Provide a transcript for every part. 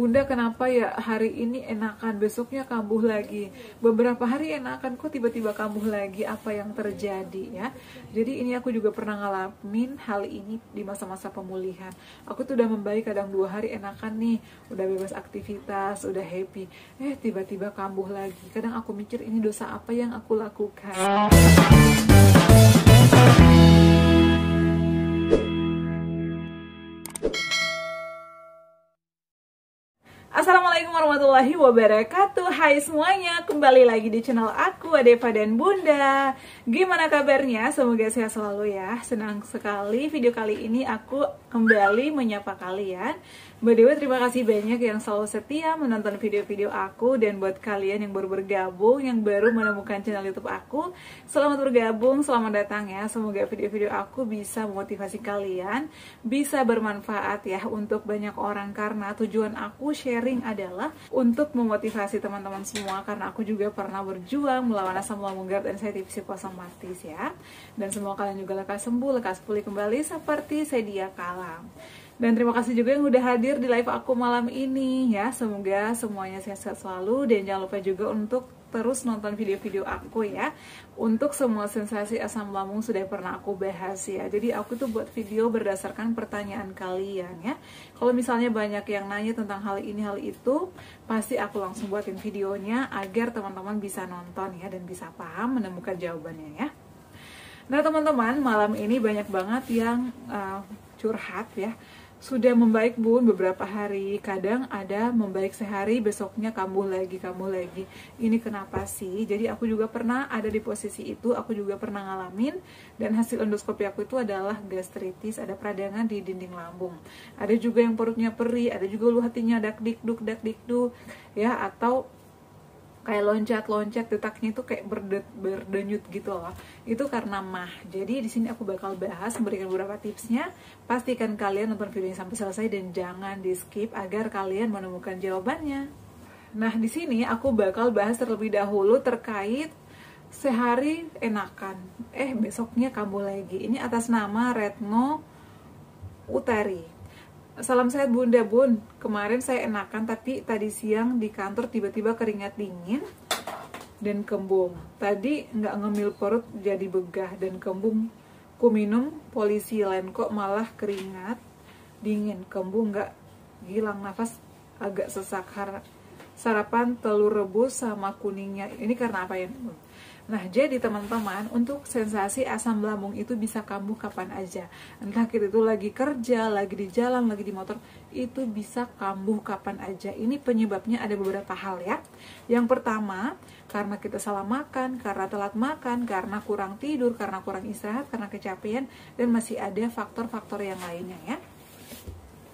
Bunda kenapa ya hari ini enakan, besoknya kambuh lagi, beberapa hari enakan kok tiba-tiba kambuh lagi, apa yang terjadi ya. Jadi ini aku juga pernah ngalamin hal ini di masa-masa pemulihan. Aku tuh udah membaik, kadang 2 hari enakan nih, udah bebas aktivitas, udah happy, tiba-tiba kambuh lagi. Kadang aku mikir ini dosa apa yang aku lakukan. Assalamualaikum warahmatullahi wabarakatuh. Hai semuanya, kembali lagi di channel aku, Adeva dan Bunda. Gimana kabarnya? Semoga sehat selalu ya. Senang sekali video kali ini aku kembali menyapa kalian. By the way, terima kasih banyak yang selalu setia menonton video-video aku. Dan buat kalian yang baru bergabung, yang baru menemukan channel YouTube aku, selamat bergabung, selamat datang ya. Semoga video-video aku bisa memotivasi kalian, bisa bermanfaat ya untuk banyak orang. Karena tujuan aku sharing adalah untuk memotivasi teman-teman semua. Karena aku juga pernah berjuang melawan asam lambung GERD dan anxiety psikosomatis ya. Dan semua kalian juga lekas sembuh, lekas pulih kembali seperti sedia kala. Dan terima kasih juga yang udah hadir di live aku malam ini ya. Semoga semuanya sehat-sehat selalu. Dan jangan lupa juga untuk terus nonton video-video aku ya. Untuk semua sensasi asam lambung sudah pernah aku bahas ya. Jadi aku tuh buat video berdasarkan pertanyaan kalian ya. Kalau misalnya banyak yang nanya tentang hal ini hal itu, pasti aku langsung buatin videonya agar teman-teman bisa nonton ya dan bisa paham, menemukan jawabannya ya. Nah teman-teman, malam ini banyak banget yang curhat ya. Sudah membaik Bun beberapa hari, kadang ada membaik sehari, besoknya kambuh lagi. Ini kenapa sih? Jadi aku juga pernah ada di posisi itu, aku juga pernah ngalamin. Dan hasil endoskopi aku itu adalah gastritis, ada peradangan di dinding lambung. Ada juga yang perutnya perih, ada juga lu hatinya dak-dikduk ya, atau kayak loncat-loncat, detaknya itu kayak berdenyut gitu loh. Itu karena mah. Jadi di sini aku bakal bahas, memberikan beberapa tipsnya. Pastikan kalian nonton videonya sampai selesai dan jangan di-skip agar kalian menemukan jawabannya. Nah, di sini aku bakal bahas terlebih dahulu terkait sehari enakan, besoknya kambuh lagi. Ini atas nama Retno Utari. Salam sehat Bunda Bun, kemarin saya enakan tapi tadi siang di kantor tiba-tiba keringat dingin dan kembung. Tadi nggak ngemil perut jadi begah dan kembung. Ku minum polisilen kok malah keringat dingin, kembung nggak hilang, nafas agak sesak. Sarapan telur rebus sama kuningnya. Ini karena apa ya? Nah, jadi teman-teman, untuk sensasi asam lambung itu bisa kambuh kapan aja. Entah kita itu lagi kerja, lagi di jalan, lagi di motor, itu bisa kambuh kapan aja. Ini penyebabnya ada beberapa hal ya. Yang pertama, karena kita salah makan, karena telat makan, karena kurang tidur, karena kurang istirahat, karena kecapean, dan masih ada faktor-faktor yang lainnya ya.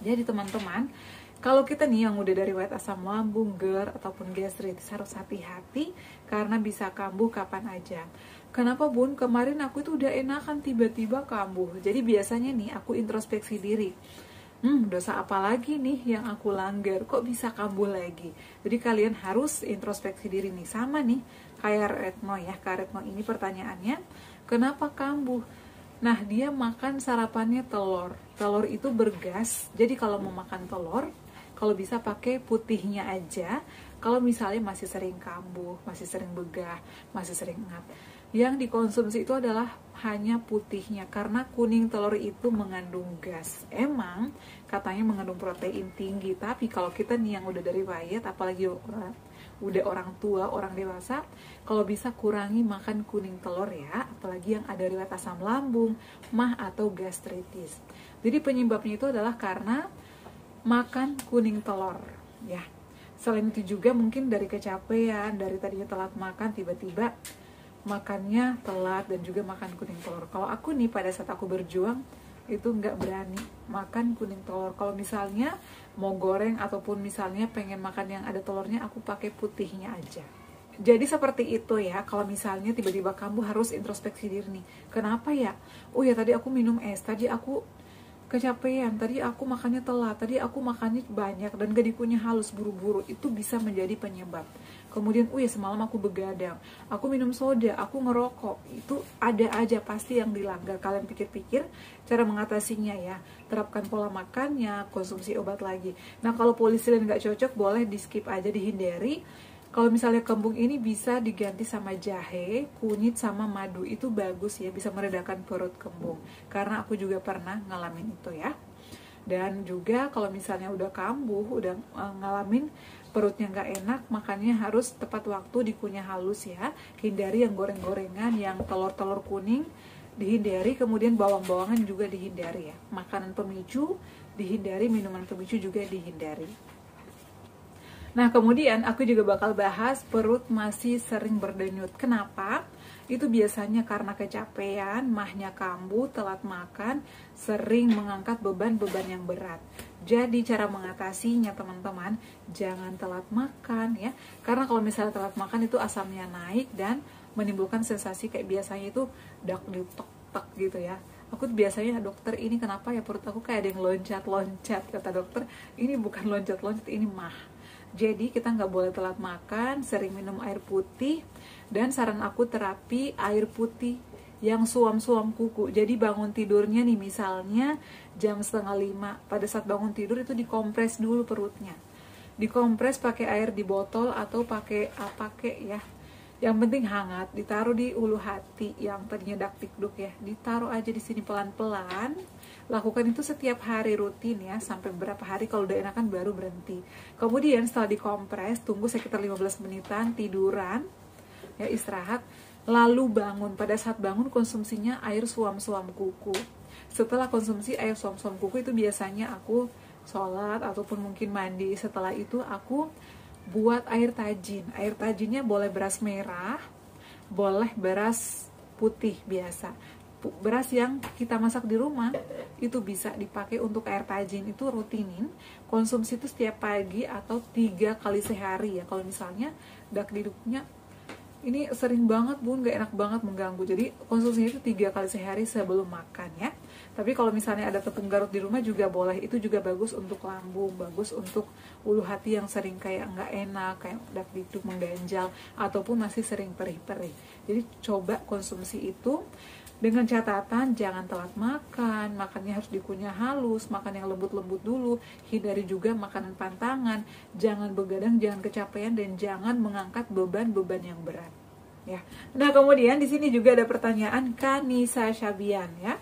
Jadi teman-teman, kalau kita nih yang udah dari riwayat asam lambung, GERD, ataupun gastritis harus hati-hati karena bisa kambuh kapan aja. Kenapa Bun? Kemarin aku itu udah enakan tiba-tiba kambuh. Jadi biasanya nih aku introspeksi diri. Dosa apa lagi nih yang aku langgar? Kok bisa kambuh lagi? Jadi kalian harus introspeksi diri nih. Sama nih kayak Retno ya. Kak Retno ini pertanyaannya, kenapa kambuh? Nah, dia makan sarapannya telur. Telur itu bergas. Jadi kalau mau makan telur, kalau bisa pakai putihnya aja. Kalau misalnya masih sering kambuh, masih sering begah, masih sering ngap, yang dikonsumsi itu adalah hanya putihnya. Karena kuning telur itu mengandung gas. Emang katanya mengandung protein tinggi, tapi kalau kita nih yang udah dari riwayat, apalagi udah orang tua, orang dewasa, kalau bisa kurangi makan kuning telur ya. Apalagi yang ada riwayat asam lambung, mah atau gastritis. Jadi penyebabnya itu adalah karena makan kuning telur ya. Selain itu juga mungkin dari kecapean, dari tadinya telat makan, tiba-tiba makannya telat dan juga makan kuning telur. Kalau aku nih pada saat aku berjuang itu nggak berani makan kuning telur. Kalau misalnya mau goreng ataupun misalnya pengen makan yang ada telurnya, aku pakai putihnya aja. Jadi seperti itu ya. Kalau misalnya tiba-tiba kamu harus introspeksi diri nih, kenapa ya? Oh ya, tadi aku minum es, tadi aku kecapean, tadi aku makannya telat, tadi aku makannya banyak dan gak dikunyah halus buru-buru, itu bisa menjadi penyebab. Kemudian, semalam aku begadang, aku minum soda, aku ngerokok, itu ada aja pasti yang dilanggar. Kalian pikir-pikir cara mengatasinya ya, terapkan pola makannya, konsumsi obat lagi. Nah kalau polisilin gak cocok, boleh di skip aja, dihindari. Kalau misalnya kembung ini bisa diganti sama jahe, kunyit, sama madu. Itu bagus ya, bisa meredakan perut kembung. Karena aku juga pernah ngalamin itu ya. Dan juga kalau misalnya udah kambuh, udah ngalamin perutnya nggak enak, makannya harus tepat waktu, dikunyah halus ya. Hindari yang goreng-gorengan, yang telur-telur kuning dihindari, kemudian bawang-bawangan juga dihindari ya. Makanan pemicu dihindari, minuman pemicu juga dihindari. Nah, kemudian aku juga bakal bahas perut masih sering berdenyut. Kenapa? Itu biasanya karena kecapean, mahnya kambuh, telat makan, sering mengangkat beban-beban yang berat. Jadi cara mengatasinya teman-teman, jangan telat makan ya. Karena kalau misalnya telat makan itu asamnya naik dan menimbulkan sensasi kayak biasanya itu dak-dak gitu ya. Aku biasanya, dokter ini kenapa ya perut aku kayak ada yang loncat-loncat, kata dokter. Ini bukan loncat-loncat, ini mah. Jadi kita nggak boleh telat makan, sering minum air putih, dan saran aku terapi air putih yang suam-suam kuku. Jadi bangun tidurnya nih misalnya jam 4:30, pada saat bangun tidur itu dikompres dulu perutnya. Dikompres pakai air di botol atau pakai apa kek ya. Yang penting hangat, ditaruh di ulu hati yang tadinya dak-dikduk ya. Ditaruh aja di sini pelan-pelan. Lakukan itu setiap hari rutin ya, sampai beberapa hari, kalau udah enakan baru berhenti. Kemudian setelah dikompres, tunggu sekitar 15 menitan, tiduran, ya istirahat, lalu bangun. Pada saat bangun konsumsinya air suam-suam kuku. Setelah konsumsi air suam-suam kuku itu biasanya aku sholat ataupun mungkin mandi. Setelah itu aku buat air tajin. Air tajinnya boleh beras merah, boleh beras putih biasa. Beras yang kita masak di rumah itu bisa dipakai untuk air tajin. Itu rutinin konsumsi itu setiap pagi atau 3 kali sehari ya. Kalau misalnya dak-diduknya ini sering banget bun, gak enak banget, mengganggu, jadi konsumsinya itu 3 kali sehari sebelum makan ya. Tapi kalau misalnya ada tepung Garut di rumah juga boleh, itu juga bagus untuk lambung, bagus untuk ulu hati yang sering kayak nggak enak, kayak dak-diduk, mengganjal, ataupun masih sering perih-perih. Jadi coba konsumsi itu, dengan catatan jangan telat makan, makannya harus dikunyah halus, makan yang lembut-lembut dulu, hindari juga makanan pantangan, jangan begadang, jangan kecapean, dan jangan mengangkat beban-beban yang berat. Ya. Nah kemudian di sini juga ada pertanyaan Kanisa Syabian ya.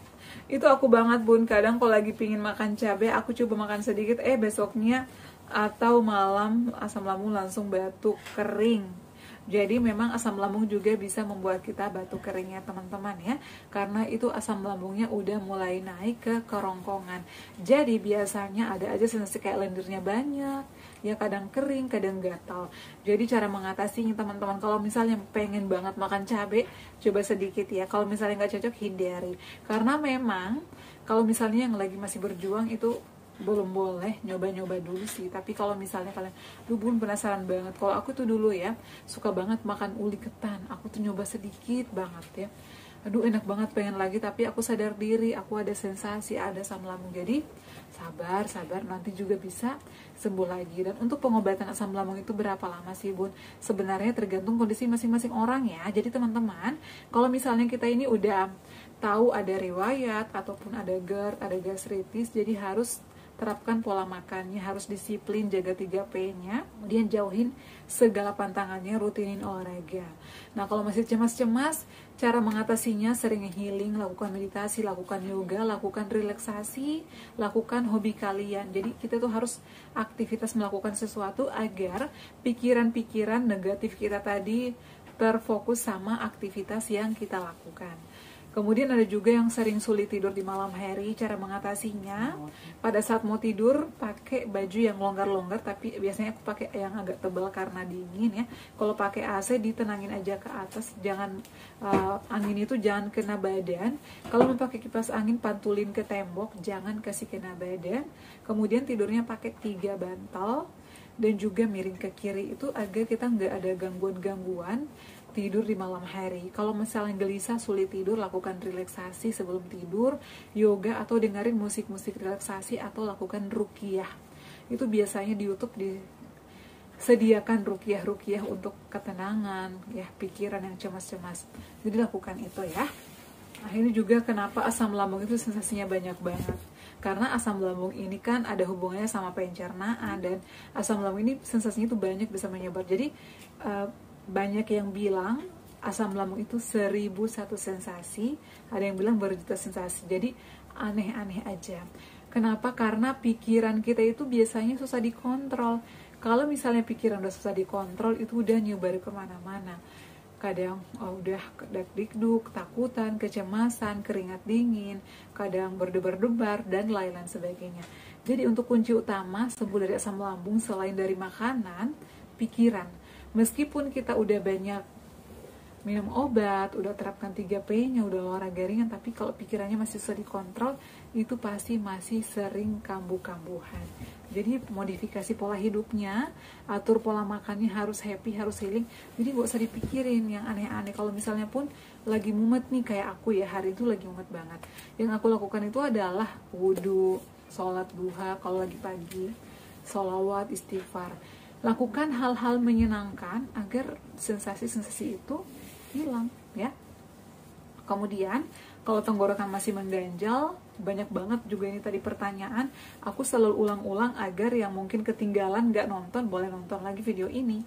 Itu aku banget bun, kadang kalau lagi pingin makan cabai, aku coba makan sedikit, besoknya atau malam asam lambung langsung batuk kering. Jadi memang asam lambung juga bisa membuat kita batuk kering ya teman-teman ya. Karena itu asam lambungnya udah mulai naik ke kerongkongan. Jadi biasanya ada aja sensasi kayak lendirnya banyak, ya kadang kering, kadang gatal. Jadi cara mengatasinya teman-teman, kalau misalnya pengen banget makan cabai, coba sedikit ya. Kalau misalnya nggak cocok, hindari. Karena memang kalau misalnya yang lagi masih berjuang itu belum boleh nyoba-nyoba dulu sih. Tapi kalau misalnya kalian, bun penasaran banget, kalau aku tuh dulu ya suka banget makan uli ketan, aku tuh nyoba sedikit banget ya, aduh enak banget, pengen lagi, tapi aku sadar diri aku ada sensasi, ada asam lambung. Jadi sabar, nanti juga bisa sembuh lagi. Dan untuk pengobatan asam lambung itu berapa lama sih bun? Sebenarnya tergantung kondisi masing-masing orang ya. Jadi teman-teman, kalau misalnya kita ini udah tahu ada riwayat ataupun ada GERD, ada gastritis, jadi harus terapkan pola makannya, harus disiplin, jaga 3P-nya, kemudian jauhin segala pantangannya, rutinin olahraga. Nah kalau masih cemas-cemas, cara mengatasinya sering healing, lakukan meditasi, lakukan yoga, lakukan relaksasi, lakukan hobi kalian. Jadi kita tuh harus aktivitas, melakukan sesuatu agar pikiran-pikiran negatif kita tadi terfokus sama aktivitas yang kita lakukan. Kemudian ada juga yang sering sulit tidur di malam hari. Cara mengatasinya, pada saat mau tidur pakai baju yang longgar-longgar, tapi biasanya aku pakai yang agak tebal karena dingin ya. Kalau pakai AC ditenangin aja ke atas, jangan angin itu jangan kena badan. Kalau mau pakai kipas angin, pantulin ke tembok, jangan kasih kena badan. Kemudian tidurnya pakai 3 bantal dan juga miring ke kiri, itu agar kita nggak ada gangguan-gangguan tidur di malam hari. Kalau misalnya gelisah, sulit tidur, lakukan relaksasi sebelum tidur, yoga atau dengerin musik-musik relaksasi atau lakukan ruqyah. Itu biasanya di YouTube disediakan ruqyah untuk ketenangan ya, pikiran yang cemas-cemas. Jadi lakukan itu ya. Nah, ini juga kenapa asam lambung itu sensasinya banyak banget. Karena asam lambung ini kan ada hubungannya sama pencernaan, dan asam lambung ini sensasinya itu banyak, bisa menyebar. Jadi banyak yang bilang asam lambung itu 1001 sensasi, ada yang bilang berjuta sensasi. Jadi aneh-aneh aja. Kenapa? Karena pikiran kita itu biasanya susah dikontrol. Kalau misalnya pikiran udah susah dikontrol, itu udah nyebar kemana-mana. Kadang udah deg-deg, ketakutan, kecemasan, keringat dingin, kadang berdebar-debar, dan lain-lain sebagainya. Jadi untuk kunci utama sembuh dari asam lambung selain dari makanan, pikiran. Meskipun kita udah banyak minum obat, udah terapkan 3P-nya, udah olahraga ringan, tapi kalau pikirannya masih susah dikontrol, itu pasti masih sering kambuh-kambuhan. Jadi modifikasi pola hidupnya, atur pola makannya, harus happy, harus healing. Jadi gak usah dipikirin yang aneh-aneh. Kalau misalnya pun lagi mumet nih, kayak aku ya, hari itu lagi mumet banget. Yang aku lakukan itu adalah wudhu, sholat duha, kalau lagi pagi, sholawat, istighfar. Lakukan hal-hal menyenangkan agar sensasi-sensasi itu hilang ya. Kemudian kalau tenggorokan masih mengganjal, banyak banget juga ini tadi pertanyaan, aku selalu ulang-ulang agar yang mungkin ketinggalan nggak nonton, boleh nonton lagi video ini.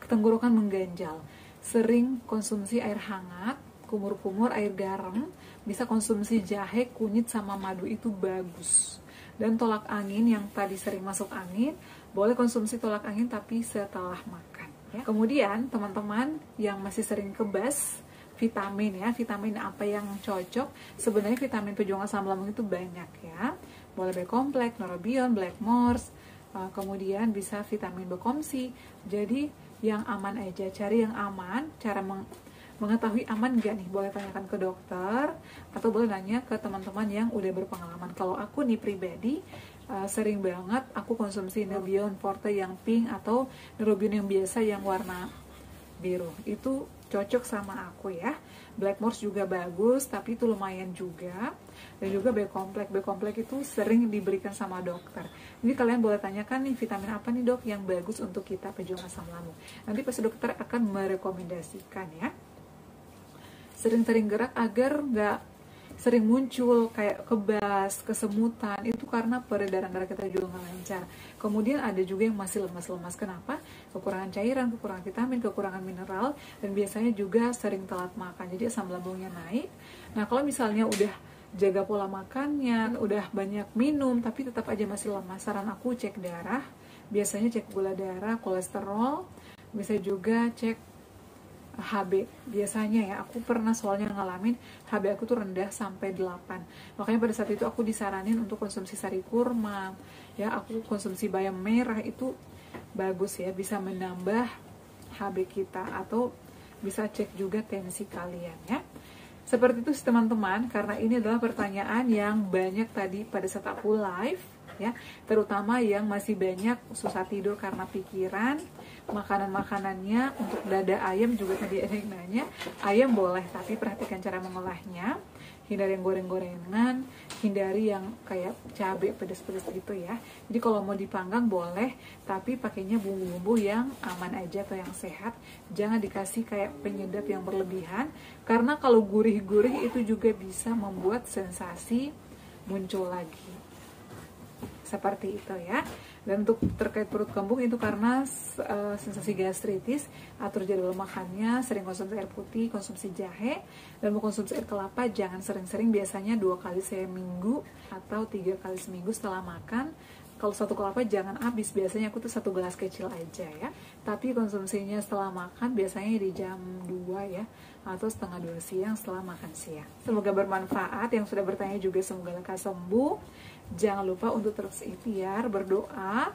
Tenggorokan mengganjal, sering konsumsi air hangat, kumur-kumur, air garam, bisa konsumsi jahe, kunyit, sama madu, itu bagus. Dan tolak angin, yang tadi sering masuk angin, boleh konsumsi tolak angin tapi setelah makan ya. Kemudian teman-teman yang masih sering kebas, vitamin ya, vitamin apa yang cocok? Sebenarnya vitamin pejuang asam lambung itu banyak ya. Boleh B-kompleks, neurobion, blackmores, kemudian bisa vitamin B-komsi. Jadi yang aman aja, cari yang aman. Cara mengetahui aman nggak nih, boleh tanyakan ke dokter atau boleh nanya ke teman-teman yang udah berpengalaman. Kalau aku nih pribadi, sering banget aku konsumsi neurobion forte yang pink atau neurobion yang biasa yang warna biru. Itu cocok sama aku ya. Blackmores juga bagus, tapi itu lumayan juga. Dan juga B-kompleks. B-kompleks itu sering diberikan sama dokter. Jadi kalian boleh tanyakan nih, vitamin apa nih dok yang bagus untuk kita pejuang asam lambung. Nanti pasti dokter akan merekomendasikan ya. Sering-sering gerak agar nggak sering muncul kayak kebas, kesemutan, itu karena peredaran darah kita juga nggak lancar. Kemudian ada juga yang masih lemas-lemas. Kenapa? Kekurangan cairan, kekurangan vitamin, kekurangan mineral, dan biasanya juga sering telat makan, jadi asam lambungnya naik. Nah kalau misalnya udah jaga pola makannya, udah banyak minum tapi tetap aja masih lemas, saran aku cek darah. Biasanya cek gula darah, kolesterol, bisa juga cek HB. Biasanya ya, aku pernah soalnya ngalamin HB aku tuh rendah sampai 8. Makanya pada saat itu aku disaranin untuk konsumsi sari kurma ya, aku konsumsi bayam merah, itu bagus ya, bisa menambah HB kita. Atau bisa cek juga tensi kalian ya. Seperti itu teman-teman, karena ini adalah pertanyaan yang banyak tadi pada saat aku live ya, terutama yang masih banyak susah tidur karena pikiran. Makanan-makanannya, untuk dada ayam juga tadi ada yang nanya, ayam boleh tapi perhatikan cara mengolahnya, hindari yang goreng-gorengan, hindari yang kayak cabai pedas-pedas gitu ya. Jadi kalau mau dipanggang boleh, tapi pakainya bumbu-bumbu yang aman aja atau yang sehat, jangan dikasih kayak penyedap yang berlebihan, karena kalau gurih-gurih itu juga bisa membuat sensasi muncul lagi. Seperti itu ya. Dan untuk terkait perut kembung itu karena sensasi gastritis, atur jadwal makannya, sering konsumsi air putih, konsumsi jahe, dan mau konsumsi air kelapa jangan sering-sering, biasanya 2 kali seminggu atau 3 kali seminggu setelah makan. Kalau 1 kelapa jangan habis, biasanya aku tuh 1 gelas kecil aja ya. Tapi konsumsinya setelah makan biasanya di jam 2 ya, atau setengah 2 siang setelah makan siang. Semoga bermanfaat. Yang sudah bertanya juga semoga lekas sembuh. Jangan lupa untuk terus ikhtiar, berdoa,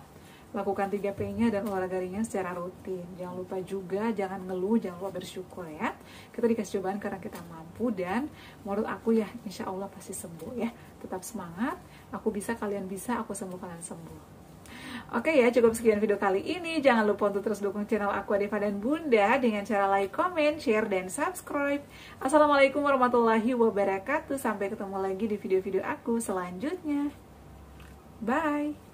lakukan 3P-nya dan olahraga ringan secara rutin. Jangan lupa juga, jangan ngeluh, jangan lupa bersyukur ya. Kita dikasih cobaan karena kita mampu, dan menurut aku ya insya Allah pasti sembuh ya. Tetap semangat, aku bisa, kalian bisa, aku sembuh, kalian sembuh. Oke ya, cukup sekian video kali ini. Jangan lupa untuk terus dukung channel aku Deva dan Bunda dengan cara like, comment, share, dan subscribe. Assalamualaikum warahmatullahi wabarakatuh. Sampai ketemu lagi di video-video aku selanjutnya. Bye!